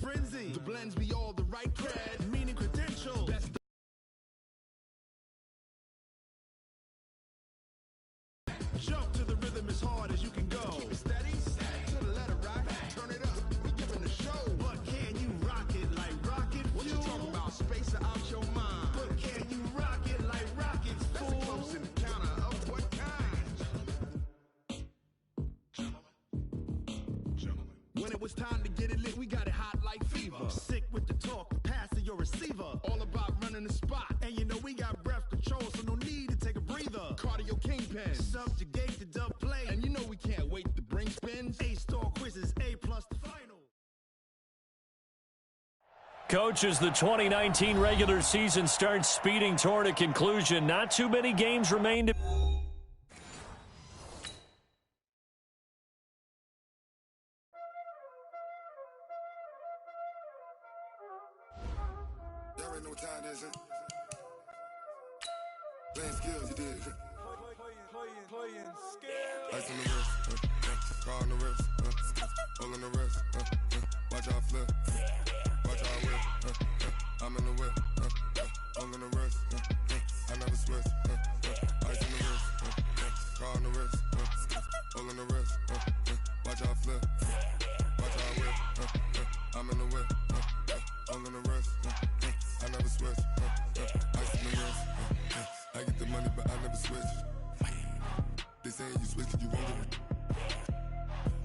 frenzy. The blends be all the right cred, meaning credentials. Best jump to the rhythm as hard as you can go. Keep it steady, to the letter right. Turn it up, we giving the show. But can you rock it like rocket fuel? What you talking about? Space or out your mind? But can you rock it like rocket fuel? That's a close encounter of what kind? Gentlemen. When it was time to get it lit, we got it hot like fever. Sick with the talk, pass to your receiver. All about running the spot. And you know we got breath control, so no need to take a breather. Cardio kingpin, subjugate the dub play. And you know we can't wait to bring spins. A-star quizzes, A+ the final. Coaches, the 2019 regular season starts speeding toward a conclusion. Not too many games remain to... Y'all already know what time it is, huh? Playing skills, you did. Playing skills. Ice on the wrist, car on the wrist, hole in the wrist, watch out flip, watch out whip, I'm in the whip, hole in the wrist, I never switch, ice on the wrist, car on the wrist, hole in the wrist, watch out flip, watch out whip, I'm in the whip, hole in the wrist, I never switch, ice on the wrist, I get the money but I never switch. They saying you switch it, you won't get it.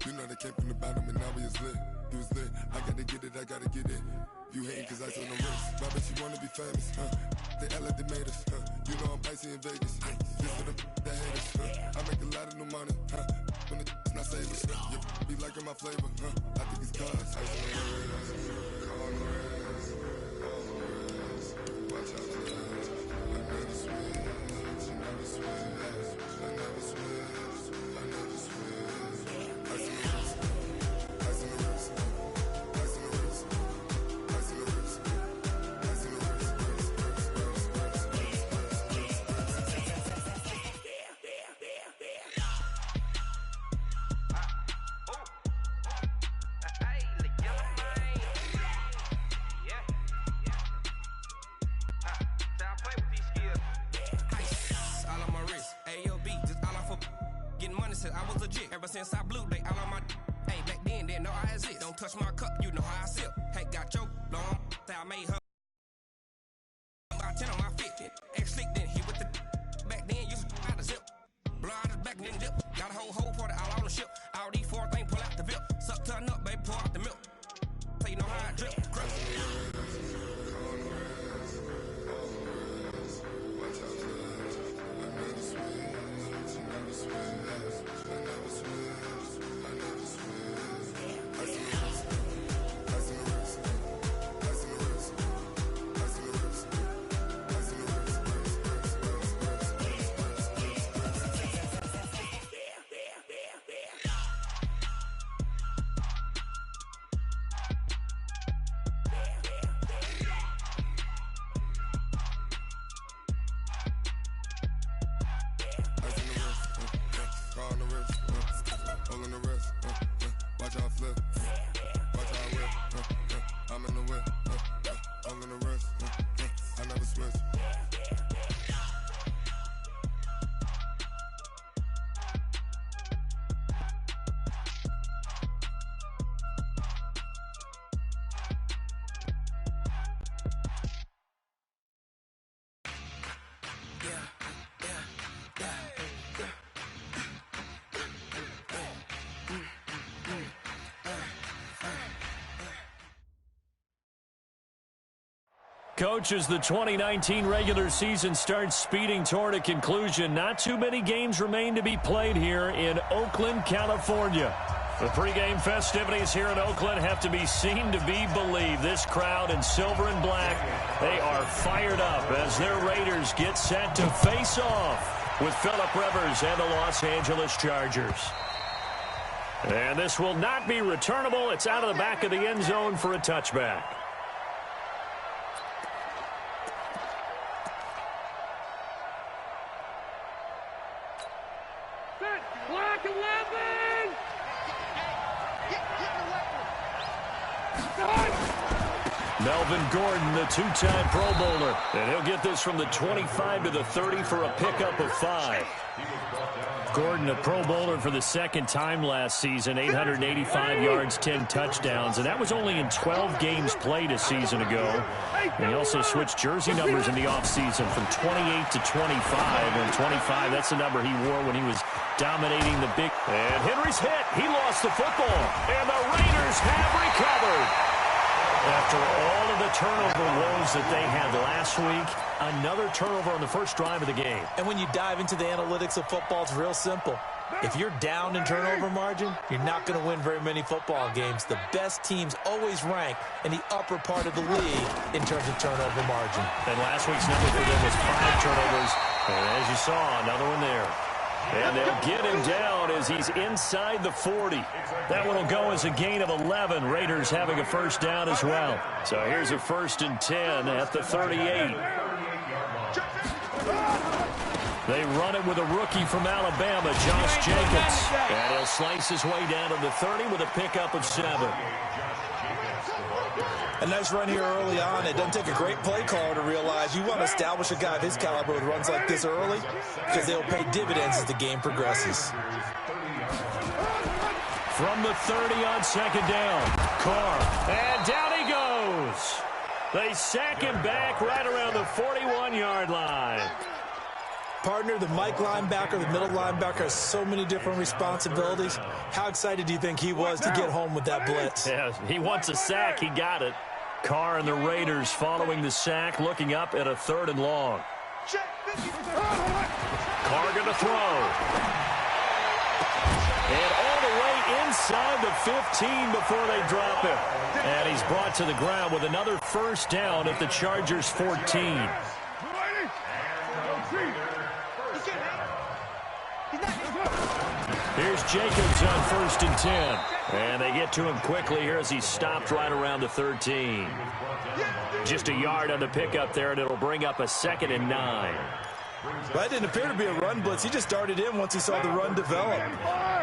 You know they came from the bottom and now we is lit. You was lit, I gotta get it, I gotta get it. You hating cause ice on the wrist. Why bet you wanna be famous, They act like they made us, You know I'm icy in Vegas, This for the that hate us, I make a lot of new money, When the not savers, You be liking my flavor, I think it's cause ice on the wrist, on the wrist, on the wrist. Watch out for that, I never switch, I never switch. I never switch, I never switch. Ice in the wrist, ice in the wrist, ice in the wrist, ice in the wrist, ice in the wrist, I was legit ever since I blew they all on my hey back then didn't know I exist. Don't touch my cup, you know how I sip. Hey, got your long I made her about 10 on my 50. Ex slick then he with the back then used to out the zip. Blow out his back then dip. Got a whole party all on the ship. All these four things pull out the VIP. Suck turn up, baby, pour out the milk. So you know how I drip. Coaches, the 2019 regular season starts speeding toward a conclusion. Not too many games remain to be played here in Oakland, California. The pregame festivities here in Oakland have to be seen to be believed. This crowd in silver and black, they are fired up as their Raiders get set to face off with Phillip Rivers and the Los Angeles Chargers. And this will not be returnable. It's out of the back of the end zone for a touchback. Black 11! Melvin Gordon, the two-time Pro Bowler. And he'll get this from the 25 to the 30 for a pickup of 5. Gordon, a Pro Bowler for the second time last season, 885 yards, 10 touchdowns, and that was only in 12 games played a season ago. And he also switched jersey numbers in the offseason from 28 to 25, and 25, that's the number he wore when he was dominating the big. And Henry's hit. He lost the football, and the Raiders have recovered. After all of the turnover woes that they had last week, another turnover on the first drive of the game. And when you dive into the analytics of football, it's real simple. If you're down in turnover margin, you're not going to win very many football games. The best teams always rank in the upper part of the league in terms of turnover margin. And last week's number for them was 5 turnovers. And as you saw, another one there. And they'll get him down as he's inside the 40. That one will go as a gain of 11. Raiders having a first down as well. So here's a 1st and 10 at the 38. They run it with a rookie from Alabama, Josh Jacobs. And he'll slice his way down to the 30 with a pickup of 7. A nice run here early on. It doesn't take a great play caller to realize you want to establish a guy of his caliber with runs like this early because they'll pay dividends as the game progresses. From the 30 on 2nd down, Carr, and down he goes. They sack him back right around the 41-yard line. Partner, the Mike linebacker, the middle linebacker has so many different responsibilities. How excited do you think he was to get home with that blitz? Yeah, he wants a sack. He got it. Carr and the Raiders following the sack, looking up at a 3rd and long. Carr going to throw. And all the way inside the 15 before they drop him. And he's brought to the ground with another first down at the Chargers' 14. Here's Jacobs on 1st and 10. And they get to him quickly here as he's stopped right around the 13. Just a yard on the pickup there, and it'll bring up a 2nd and 9. Well, that didn't appear to be a run blitz. He just started in once he saw the run develop.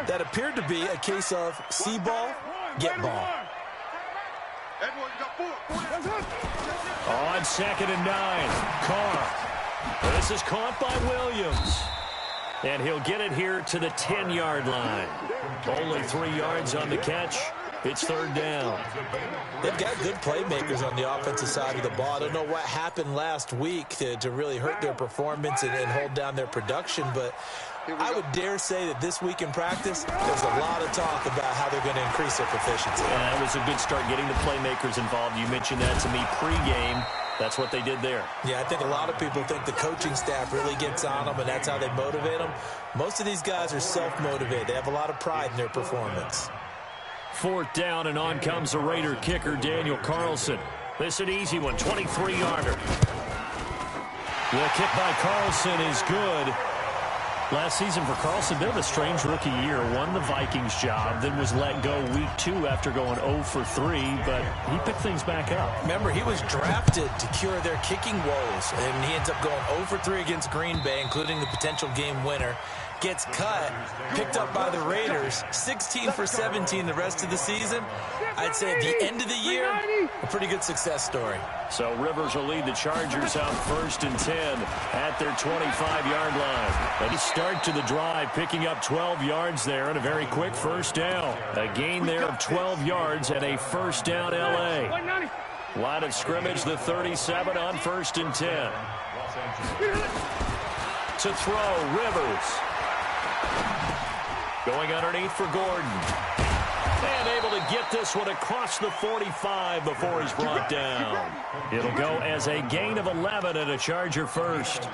That appeared to be a case of see ball, get ball. On 2nd and 9, Carr. This is caught by Williams. And he'll get it here to the 10-yard line. Only 3 yards on the catch. It's 3rd down. They've got good playmakers on the offensive side of the ball. I don't know what happened last week to really hurt their performance and hold down their production, but I would dare say that this week in practice, there's a lot of talk about how they're going to increase their proficiency. Yeah, that was a good start getting the playmakers involved. You mentioned that to me pregame. That's what they did there. Yeah, I think a lot of people think the coaching staff really gets on them, and that's how they motivate them. Most of these guys are self-motivated. They have a lot of pride in their performance. 4th down, and on comes the Raider kicker, Daniel Carlson. This is an easy one, 23-yarder. The kick by Carlson is good. Last season for Carlson, bit of a strange rookie year. Won the Vikings job, then was let go week 2 after going 0 for 3, but he picked things back up. Remember, he was drafted to cure their kicking woes, and he ends up going 0 for 3 against Green Bay, including the potential game winner. Gets cut, picked up by the Raiders, 16 for 17 the rest of the season. I'd say at the end of the year, a pretty good success story. So Rivers will lead the Chargers out 1st and 10 at their 25-yard line. And he start to the drive, picking up 12 yards there and a very quick first down. A gain there of 12 yards and a first down L.A. Line of scrimmage, the 37 on 1st and 10. To throw, Rivers. Going underneath for Gordon. And able to get this one across the 45 before he's brought down. It'll go as a gain of 11 and a Charger first.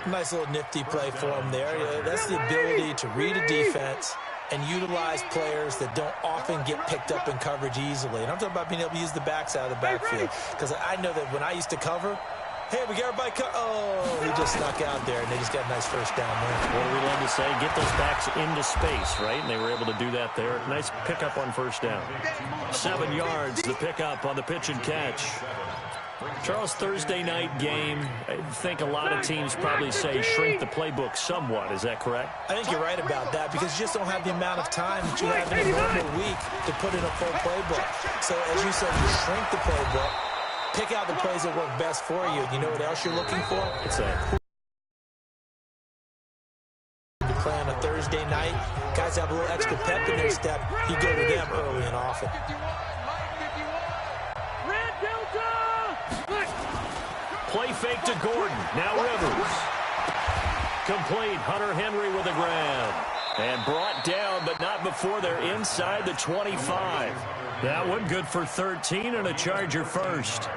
Nice little nifty play for him there. That's the ability to read a defense and utilize players that don't often get picked up in coverage easily. And I'm talking about being able to use the backside of the backfield. Because I know that when I used to cover, hey, we got everybody oh, he just snuck out there, and they just got a nice first down there. What do we love to say? Get those backs into space, right? And they were able to do that there. Nice pickup on first down. 7 yards, the pickup on the pitch and catch. Charles, Thursday night game, I think a lot of teams probably say shrink the playbook somewhat. Is that correct? I think you're right about that because you just don't have the amount of time that you have in a normal week to put in a full playbook. So, as you said, you shrink the playbook, pick out the plays that work best for you. You know what else you're looking for? What's that? To play on a Thursday night, guys have a little extra pep in their step. You go to them early and often. Play fake to Gordon. Now Rivers. Complete. Hunter Henry with a grab. And brought down, but not before they're inside the 25. That one good for 13 and a Charger first.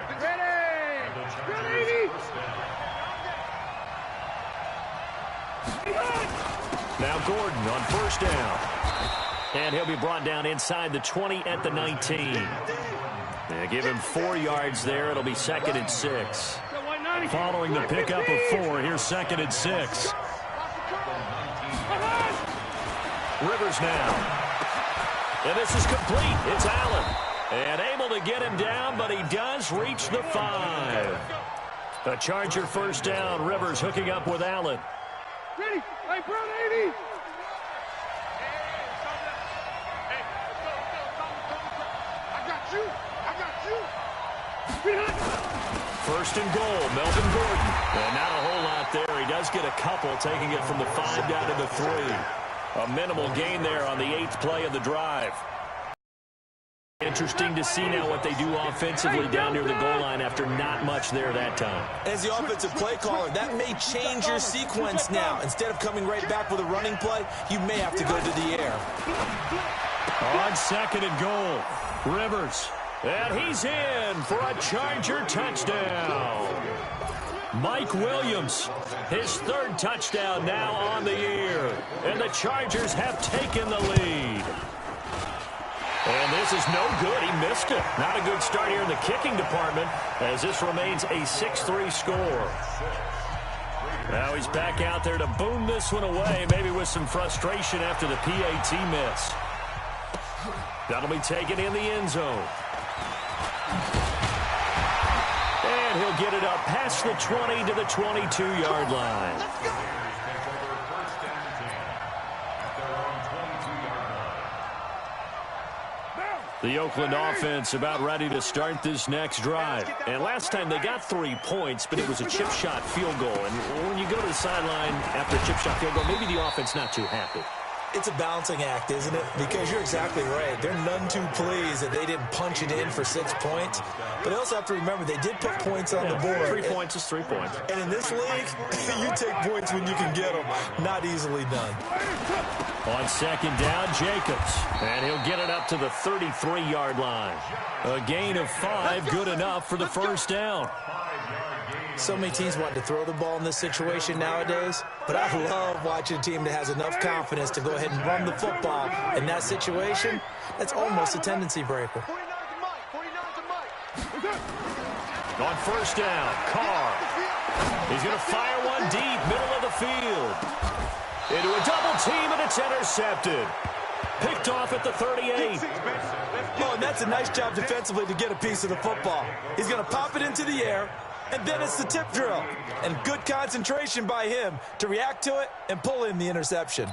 Now Gordon on first down. And he'll be brought down inside the 20 at the 19. They give him 4 yards there. It'll be 2nd and 6. Following the pickup of 4, here's 2nd and 6. Rivers now. And this is complete. It's Allen. And able to get him down, but he does reach the 5. A Charger first down. Rivers hooking up with Allen. Ready? Hey, Brown 80. I got you. First and goal, Melvin Gordon. And not a whole lot there. He does get a couple, taking it from the 5 down to the 3. A minimal gain there on the 8th play of the drive. Interesting to see now what they do offensively down near the goal line after not much there that time. As the offensive play caller, that may change your sequence now. Instead of coming right back with a running play, you may have to go to the air. On 2nd and goal, Rivers. And he's in for a Charger touchdown. Mike Williams, his 3rd touchdown now on the year. And the Chargers have taken the lead. And this is no good. He missed it. Not a good start here in the kicking department as this remains a 6-3 score. Now he's back out there to boom this one away, maybe with some frustration after the PAT miss. That'll be taken in the end zone. And he'll get it up past the 20 to the 22-yard line. The Oakland offense about ready to start this next drive. And last time they got 3 points, but it was a chip shot field goal. And when you go to the sideline after a chip shot field goal, maybe the offense not too happy. It's a balancing act, isn't it? Because you're exactly right. They're none too pleased that they didn't punch it in for 6 points. But they also have to remember they did put points on the board. 3 points is 3 points. And in this league, you take points when you can get them. Not easily done. On 2nd down, Jacobs. And he'll get it up to the 33-yard line. A gain of 5, good enough for the first down. So many teams want to throw the ball in this situation nowadays, but I love watching a team that has enough confidence to go ahead and run the football. In that situation, that's almost a tendency breaker. On first down, Carr. He's going to fire one deep, middle of the field. Into a double team, and it's intercepted. Picked off at the 38. Oh, and that's a nice job defensively to get a piece of the football. He's going to pop it into the air. And then it's the tip drill. And good concentration by him to react to it and pull in the interception.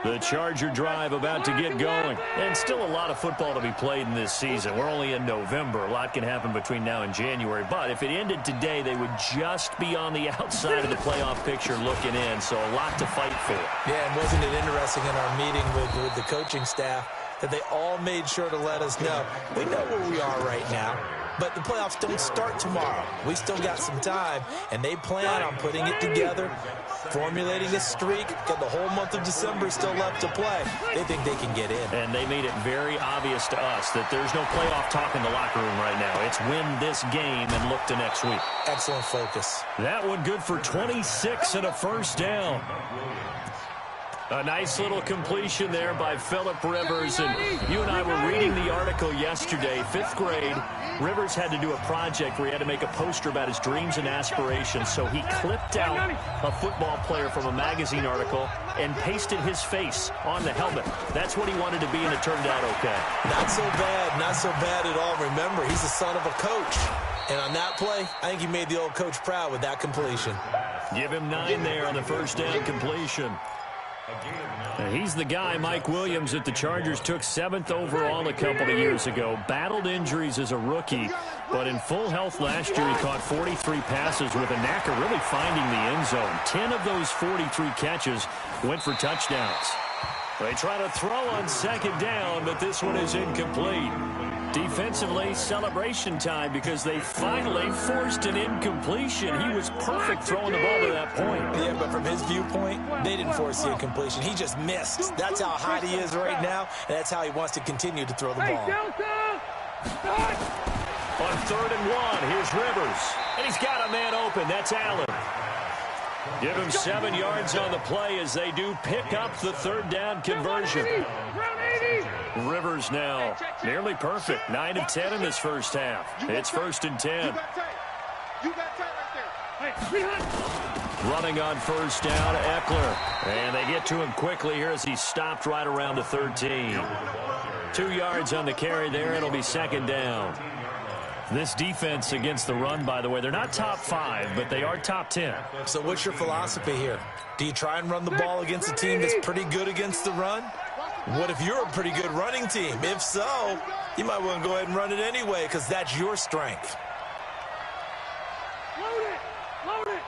The Charger drive about to get going. And still a lot of football to be played in this season. We're only in November. A lot can happen between now and January. But if it ended today, they would just be on the outside of the playoff picture looking in. So a lot to fight for. Yeah, and wasn't it interesting in our meeting with the coaching staff that they all made sure to let us know, we know where we are right now. But the playoffs don't start tomorrow. We still got some time, and they plan on putting it together, formulating a streak, got the whole month of December still left to play. They think they can get in. And they made it very obvious to us that there's no playoff talk in the locker room right now. It's win this game and look to next week. Excellent focus. That one good for 26 and a first down. A nice little completion there by Phillip Rivers. And you and I were reading the article yesterday, 5th grade. Rivers had to do a project where he had to make a poster about his dreams and aspirations. So he clipped out a football player from a magazine article and pasted his face on the helmet. That's what he wanted to be, and it turned out okay. Not so bad at all. Remember, he's the son of a coach. And on that play, I think he made the old coach proud with that completion. Give him 9 there on the first down completion. He's the guy, Mike Williams, that the Chargers took 7th overall a couple of years ago. Battled injuries as a rookie, but in full health last year, he caught 43 passes with a knack of really finding the end zone. 10 of those 43 catches went for touchdowns. They try to throw on second down, but this one is incomplete. Defensively, celebration time because they finally forced an incompletion. He was perfect throwing the ball to that point. Yeah, but from his viewpoint, they didn't force the incompletion. He just missed. That's how hot he is right now, and that's how he wants to continue to throw the ball. On 3rd and 1, here's Rivers. And he's got a man open. That's Allen. Give him 7 yards on the play as they do pick up the 3rd down conversion. Rivers now nearly perfect. 9 of 10 in this first half. It's 1st and 10. Running on first down, Eckler. And they get to him quickly here as he's stopped right around the 13. 2 yards on the carry there. It'll be 2nd down. This defense against the run, by the way, they're not top 5, but they are top 10. So what's your philosophy here? Do you try and run the ball against a team that's pretty good against the run? What if you're a pretty good running team? If so, you might want to go ahead and run it anyway because that's your strength. Load it.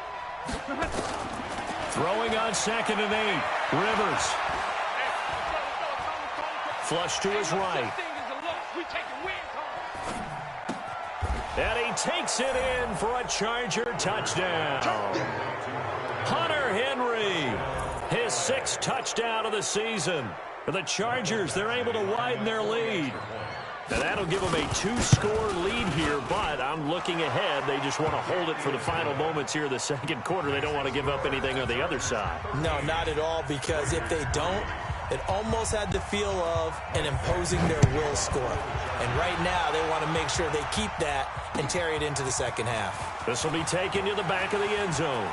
Throwing on 2nd and 8. Rivers. Flush to his right. And he takes it in for a Charger touchdown. Hunter Henry, his 6th touchdown of the season. For the Chargers, they're able to widen their lead. And that'll give them a 2-score lead here, but I'm looking ahead. They just want to hold it for the final moments here of the 2nd quarter. They don't want to give up anything on the other side. No, not at all, because if they don't, it almost had the feel of an imposing their will score. And right now, they want to make sure they keep that and carry it into the 2nd half. This will be taken to the back of the end zone.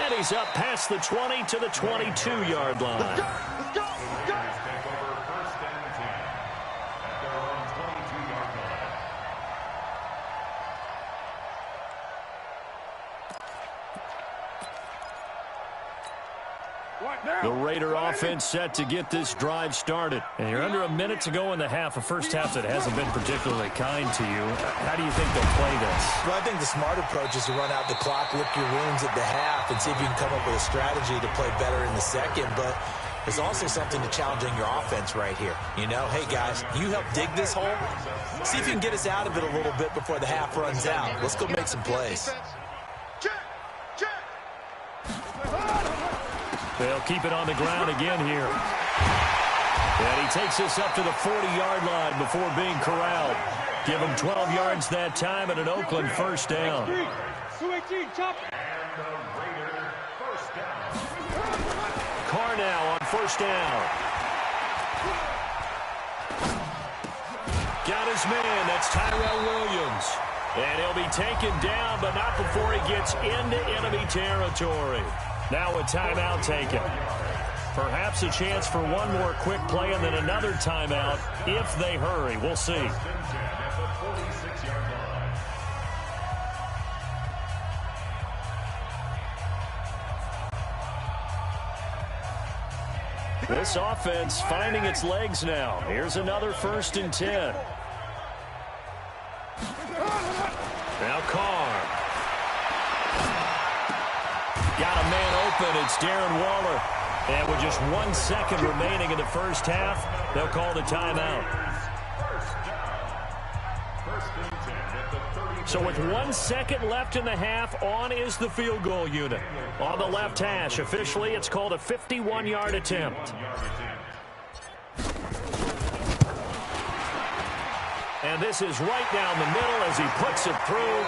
And he's up past the 20 to the 22-yard line. Let's go. The Raider offense set to get this drive started. And you're under a minute to go in the half, a first half that hasn't been particularly kind to you. How do you think they'll play this? Well, I think the smart approach is to run out the clock, lick your wounds at the half, and see if you can come up with a strategy to play better in the second. But there's also something to challenging your offense right here. You know, hey, guys, you help dig this hole. See if you can get us out of it a little bit before the half runs out. Let's go make some plays. They'll keep it on the ground again here. And he takes us up to the 40-yard line before being corralled. Give him 12 yards that time and an Oakland first down. 218, chop. Carr now on first down. Got his man. That's Tyrell Williams. And he'll be taken down, but not before he gets into enemy territory. Now a timeout taken. Perhaps a chance for one more quick play and then another timeout if they hurry. We'll see. This offense finding its legs now. Here's another 1st and 10. Now Carr. Got a man open. It's Darren Waller. And with just 1 second remaining in the first half, they'll call the timeout. So with 1 second left in the half, on is the field goal unit. On the left hash, officially, it's called a 51-yard attempt. And this is right down the middle as he puts it through.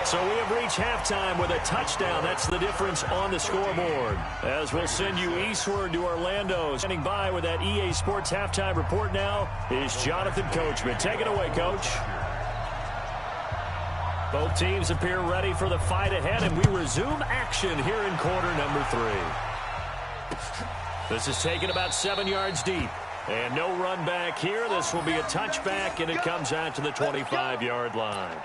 So we have reached halftime with a touchdown. That's the difference on the scoreboard. As we'll send you eastward to Orlando. Standing by with that EA Sports halftime report now is Jonathan Coachman. Take it away, Coach. Both teams appear ready for the fight ahead, and we resume action here in quarter number 3. This is taken about 7 yards deep. And no run back here. This will be a touchback, and it comes out to the 25-yard line.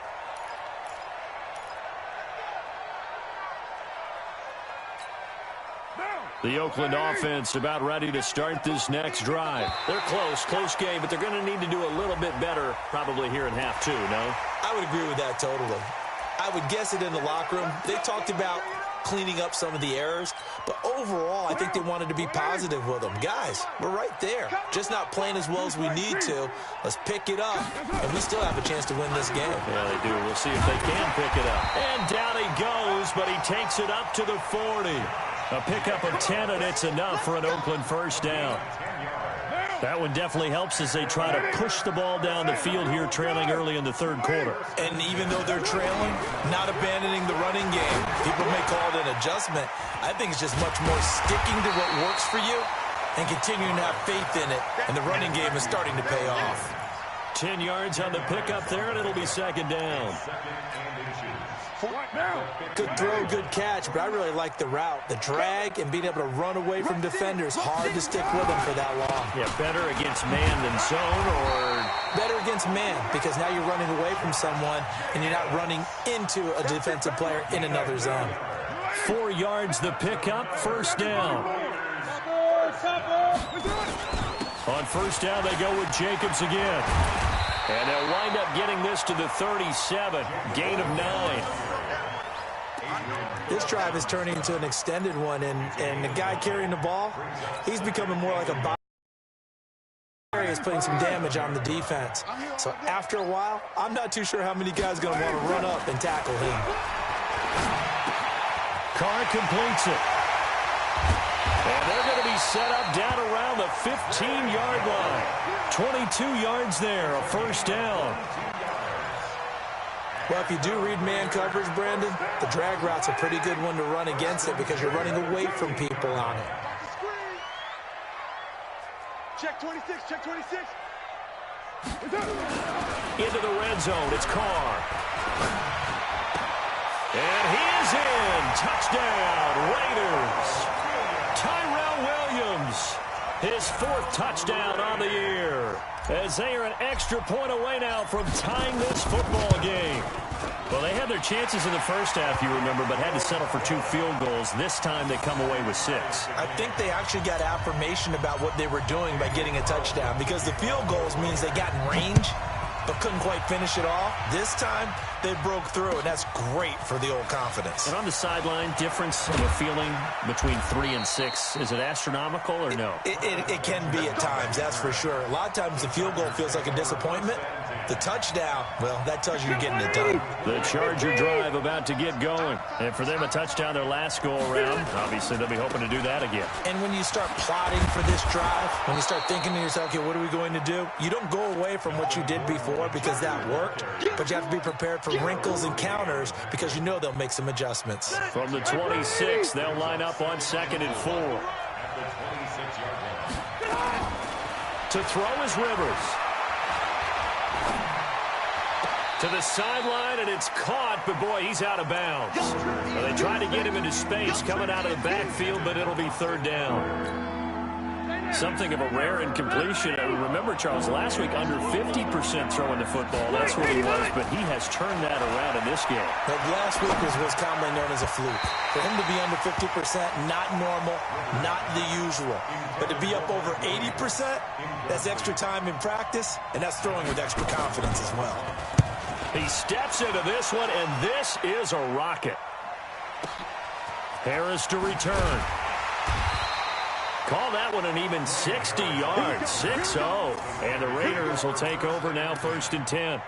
The Oakland offense about ready to start this next drive. They're close game, but they're going to need to do a little bit better probably here in half 2, no? I would agree with that totally. I would guess it in the locker room. They talked about cleaning up some of the errors, but overall, I think they wanted to be positive with them. Guys, we're right there. Just not playing as well as we need to. Let's pick it up, and we still have a chance to win this game. Yeah, they do. We'll see if they can pick it up. And down he goes, but he takes it up to the 40. A pickup of 10, and it's enough for an Oakland first down. That one definitely helps as they try to push the ball down the field here, trailing early in the third quarter. And even though they're trailing, not abandoning the running game. People may call it an adjustment. I think it's just much more sticking to what works for you and continuing to have faith in it. And the running game is starting to pay off. 10 yards on the pickup there, and it'll be second down. Good throw, good catch, but I really like the route. The drag and being able to run away from defenders. Hard to stick with them for that long. Yeah, better against man than zone, or better against man, because now you're running away from someone and you're not running into a defensive player in another zone. 4 yards the pickup, first down. On first down, they go with Jacobs again. And they'll wind up getting this to the 37, gain of 9. This drive is turning into an extended one, and the guy carrying the ball, he's becoming more like a body. He's putting some damage on the defense. So after a while, I'm not too sure how many guys are going to want to run up and tackle him. Carr completes it. And they're going to be set up down around the 15-yard line. 22 yards there, a first down. Well, if you do read man coverage, Brandon, the drag route's a pretty good one to run against it because you're running away from people on it. Check 26, check 26. Into the red zone, it's Carr. And he is in. Touchdown, Raiders. Tyrell Williams, his 4th touchdown on the year, as they are an extra point away now from tying this football game. Well, they had their chances in the first half, you remember, but had to settle for 2 field goals. This time they come away with 6. I think they actually got affirmation about what they were doing by getting a touchdown, because the field goals means they got in range but couldn't quite finish it all. This time, they broke through, and that's great for the old confidence. And on the sideline, difference in the feeling between 3 and 6, is it astronomical or no? It can be at times, that's for sure. A lot of times the field goal feels like a disappointment. The touchdown, well, that tells you you're getting it done. The Charger drive about to get going. And for them, a touchdown their last go-around. Obviously, they'll be hoping to do that again. And when you start plotting for this drive, when you start thinking to yourself, okay, what are we going to do? You don't go away from what you did before because that worked, but you have to be prepared for wrinkles and counters because you know they'll make some adjustments. From the 26, they'll line up on 2nd and 4. To throw is Rivers. To the sideline, and it's caught, but boy, he's out of bounds. Well, they tried to get him into space coming out of the backfield, but it'll be 3rd down. Something of a rare incompletion. Remember, Charles, last week under 50% throwing the football. That's where he was, but he has turned that around in this game. But last week was what's commonly known as a fluke. For him to be under 50%, not normal, not the usual. But to be up over 80%, that's extra time in practice, and that's throwing with extra confidence as well. He steps into this one, and this is a rocket. Harris to return. Call that one an even 60 yards, 6-0. And the Raiders will take over now, 1st and 10.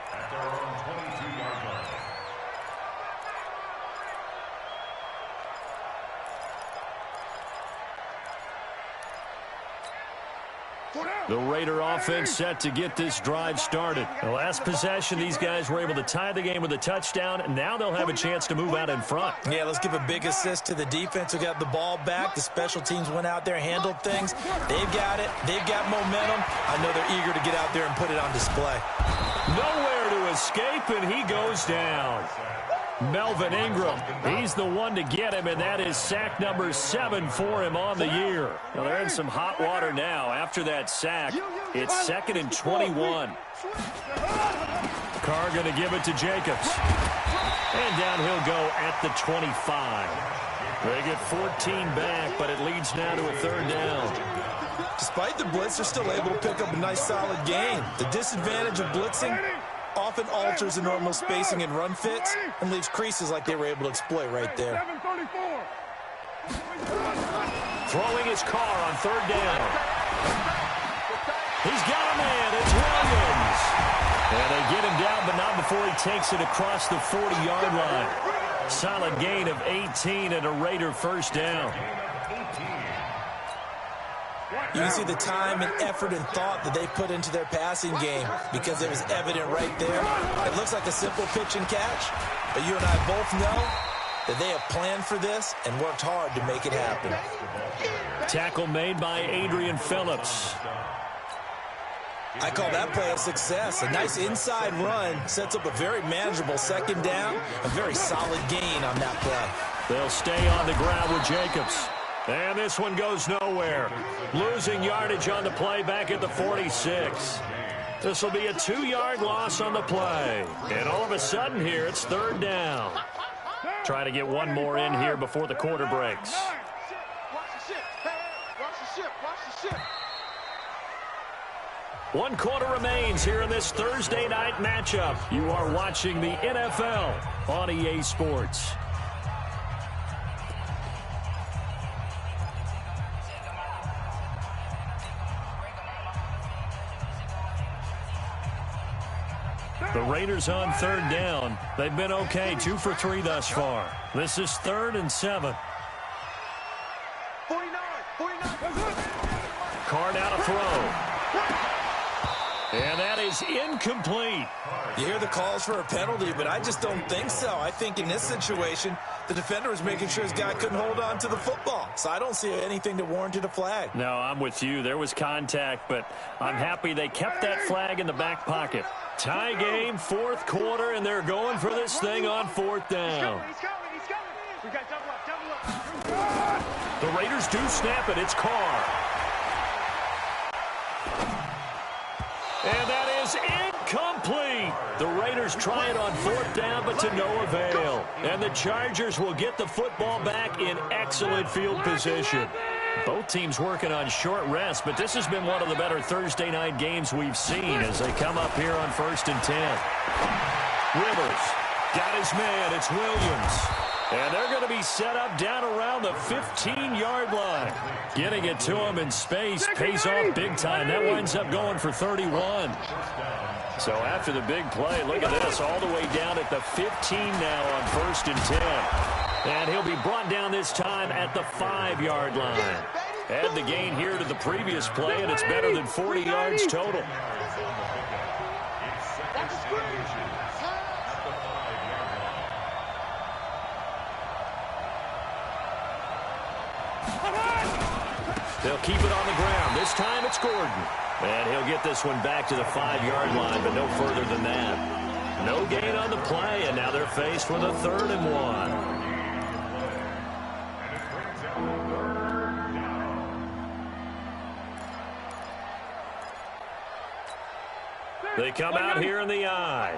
The Raider offense set to get this drive started. The last possession, these guys were able to tie the game with a touchdown, and now they'll have a chance to move out in front. Yeah, let's give a big assist to the defense who got the ball back. The special teams went out there, handled things. They've got it. They've got momentum. I know they're eager to get out there and put it on display. Nowhere to escape, and he goes down. Melvin Ingram, he's the one to get him, and that is sack number 7 for him on the year. Now, they're in some hot water now. After that sack, it's 2nd and 21. Carr going to give it to Jacobs. And down he'll go at the 25. They get 14 back, but it leads now to a 3rd down. Despite the blitz, they're still able to pick up a nice, solid gain. The disadvantage of blitzing often alters the normal spacing and run fits and leaves creases like they were able to exploit right there. Throwing his Carr on 3rd down. He's got a man. It's Williams. And they get him down, but not before he takes it across the 40-yard line. Solid gain of 18 and a Raider 1st down. You can see the time and effort and thought that they put into their passing game because it was evident right there. It looks like a simple pitch and catch, but you and I both know that they have planned for this and worked hard to make it happen. Tackle made by Adrian Phillips. I call that play a success. A nice inside run sets up a very manageable 2nd down, a very solid gain on that play. They'll stay on the ground with Jacobs. And this one goes nowhere. Losing yardage on the play back at the 46. This will be a 2-yard loss on the play. And all of a sudden here, it's 3rd down. Trying to get one more in here before the quarter breaks. One quarter remains here in this Thursday night matchup. You are watching the NFL on EA Sports. The Raiders on 3rd down. They've been okay, 2 for 3 thus far. This is 3rd and 7. 49. Carr now to throw. And that is incomplete. You hear the calls for a penalty, but I just don't think so. I think in this situation, the defender was making sure his guy couldn't hold on to the football. So I don't see anything that warranted a flag. No, I'm with you. There was contact, but I'm happy they kept that flag in the back pocket. Tie game, 4th quarter, and they're going for this thing on 4th down. He's coming. We got double up. The Raiders do snap it. It's Carr. And that is incomplete. The Raiders try it on 4th down, but to no avail. And the Chargers will get the football back in excellent field position. Both teams working on short rest, but this has been one of the better Thursday night games we've seen as they come up here on 1st and 10. Rivers got his man. It's Williams. And they're going to be set up down around the 15-yard line. Getting it to him in space pays off big time. That winds up going for 31. So after the big play, look at this, all the way down at the 15 now on 1st and 10. And he'll be brought down this time at the 5-yard line. Add the gain here to the previous play, and it's better than 40 yards total. They'll keep it on the ground. This time it's Gordon. And he'll get this one back to the 5-yard line, but no further than that. No gain on the play, and now they're faced with a 3rd and 1. They come out here in the eye.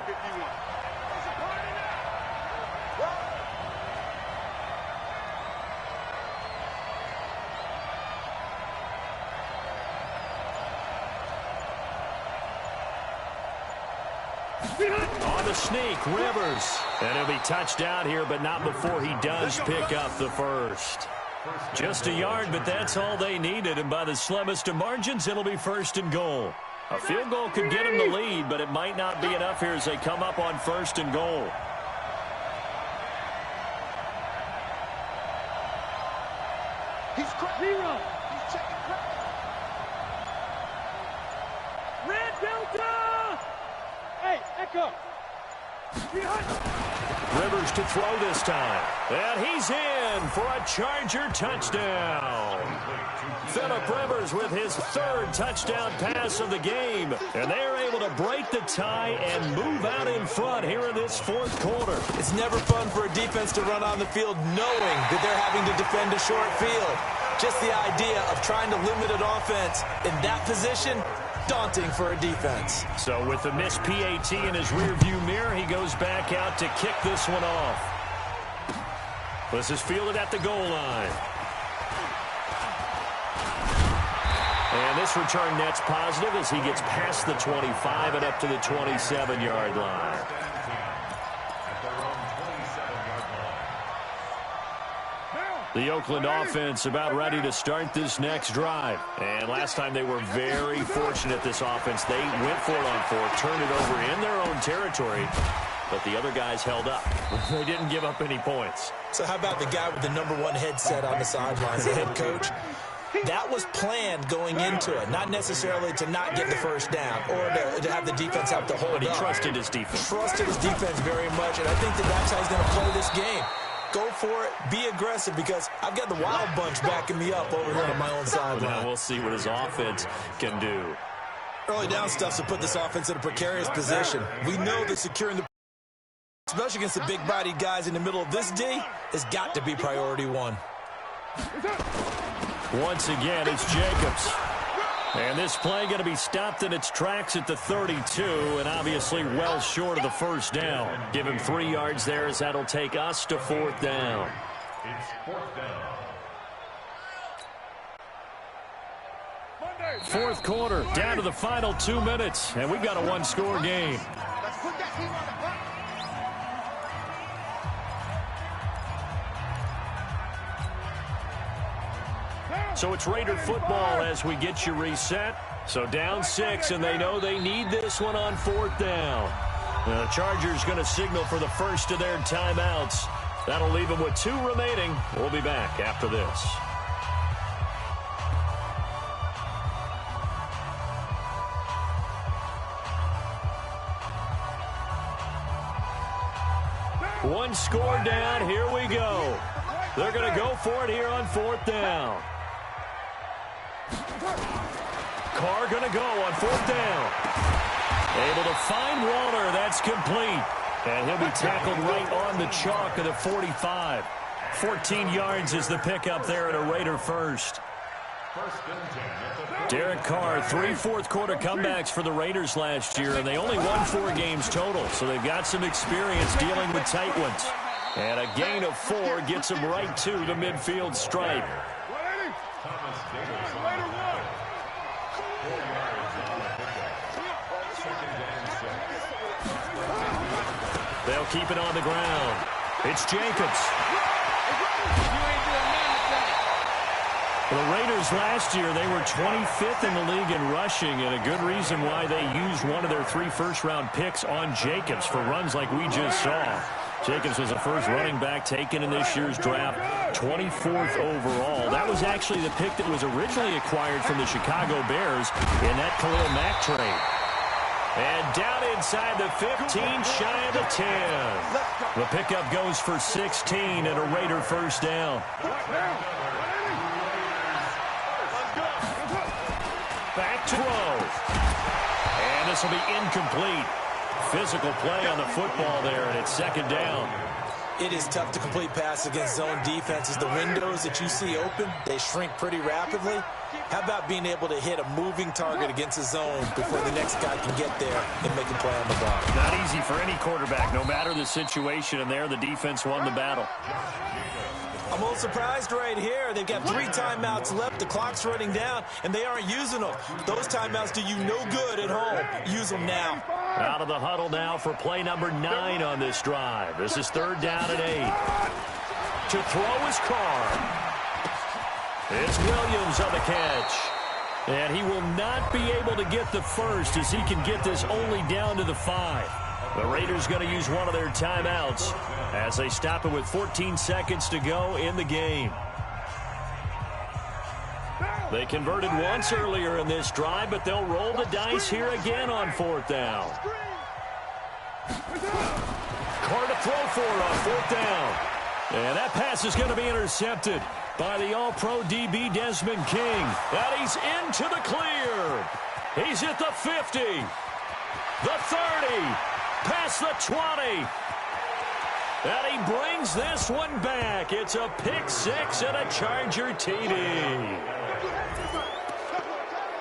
On the sneak, Rivers. And he'll be touched out here, but not before he does pick up the 1st. Just a yard, but that's all they needed. And by the slimmest of margins, it'll be 1st and goal. A field goal could get him the lead, but it might not be enough here as they come up on 1st and goal. He's checking. Back up. Rivers to throw this time. And he's in for a Charger touchdown. Phillip Rivers with his third touchdown pass of the game. And they're able to break the tie and move out in front here in this fourth quarter. It's never fun for a defense to run on the field knowing that they're having to defend a short field. Just the idea of trying to limit an offense in that position, daunting for a defense. So with the missed PAT in his rearview mirror, he goes back out to kick this one off. This is fielded at the goal line. And this return net's positive as he gets past the 25 and up to the 27-yard line. The Oakland offense about ready to start this next drive. And last time they were very fortunate, this offense. They went for it on fourth, turned it over in their own territory, but the other guys held up. They didn't give up any points. So how about the guy with the #1 headset on the sidelines, the head coach? That was planned going into it, not necessarily to not get the first down or to have the defense have to hold But he up. trusted his defense. Trusted his defense very much, and I think that's how he's going to play this game. Go for it, be aggressive, because I've got the wild bunch backing me up over here on my own sideline. Now we'll see what his offense can do. Early down stuff to put this offense in a precarious position. We know that securing the, especially against the big-bodied guys in the middle of this D, has got to be priority one. Once again, it's Jacobs. And this play going to be stopped in its tracks at the 32, and obviously well short of the first down. Give him 3 yards there, as that'll take us to fourth down. It's fourth down. Fourth quarter, down to the final 2 minutes, and we've got a one-score game. Let's put that team on the clock. So it's Raider football as we get you reset. So down 6, and they know they need this one on fourth down. Now the Chargers going to signal for the first of their timeouts. That'll leave them with 2 remaining. We'll be back after this. One score down. Here we go. They're going to go for it here on fourth down. Carr going to go on fourth down. Able to find Waller. That's complete. And he'll be tackled right on the chalk of the 45. 14 yards is the pickup there at a Raider first. Derek Carr, 3 fourth-quarter comebacks for the Raiders last year, and they only won 4 games total, so they've got some experience dealing with tight ones. And a gain of 4 gets them right to the midfield stripe. They'll keep it on the ground. It's Jacobs. The Raiders last year, they were 25th in the league in rushing, and a good reason why they used one of their 3 first-round picks on Jacobs for runs like we just saw. Jacobs was the first running back taken in this year's draft, 24th overall. That was actually the pick that was originally acquired from the Chicago Bears in that Khalil Mack trade. And down inside the 15, shy of the 10. The pickup goes for 16 and a Raider first down. Back to throw. And this will be incomplete. Physical play on the football there, and it's second down. It is tough to complete pass against zone defenses. The windows that you see open, they shrink pretty rapidly. How about being able to hit a moving target against a zone before the next guy can get there and make a play on the ball? Not easy for any quarterback, no matter the situation, and there the defense won the battle. I'm a little surprised right here. They've got 3 timeouts left. The clock's running down, and they aren't using them. Those timeouts do you no good at home. Use them now. Out of the huddle now for play number 9 on this drive. This is third down and 8. To throw is Carr. It's Williams on the catch. And he will not be able to get the first as he can get this only down to the 5. The Raiders going to use one of their timeouts as they stop it with 14 seconds to go in the game. They converted once earlier in this drive, but they'll roll the dice here again on fourth down. Carr to throw for it on 4th down. And that pass is going to be intercepted by the All-Pro DB Desmond King. And he's into the clear. He's at the 50, the 30, past the 20. And he brings this one back. It's a pick six and a Charger TD.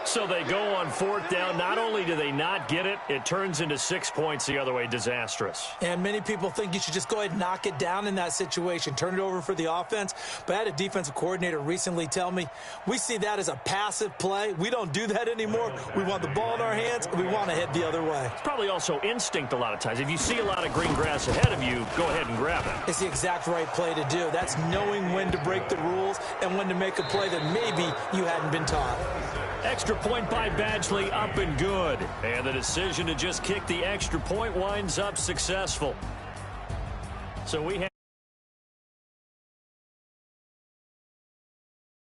So they go on 4th down. Not only do they not get it, it turns into 6 points the other way. Disastrous. And many people think you should just go ahead and knock it down in that situation. Turn it over for the offense. But I had a defensive coordinator recently tell me, we see that as a passive play. We don't do that anymore. We want the ball in our hands, and we want to head the other way. It's probably also instinct a lot of times. If you see a lot of green grass ahead of you, go ahead and grab it. It's the exact right play to do. That's knowing when to break the rules and when to make a play that maybe you hadn't been taught. Extra point by Badgley, up and good. And the decision to just kick the extra point winds up successful. So we have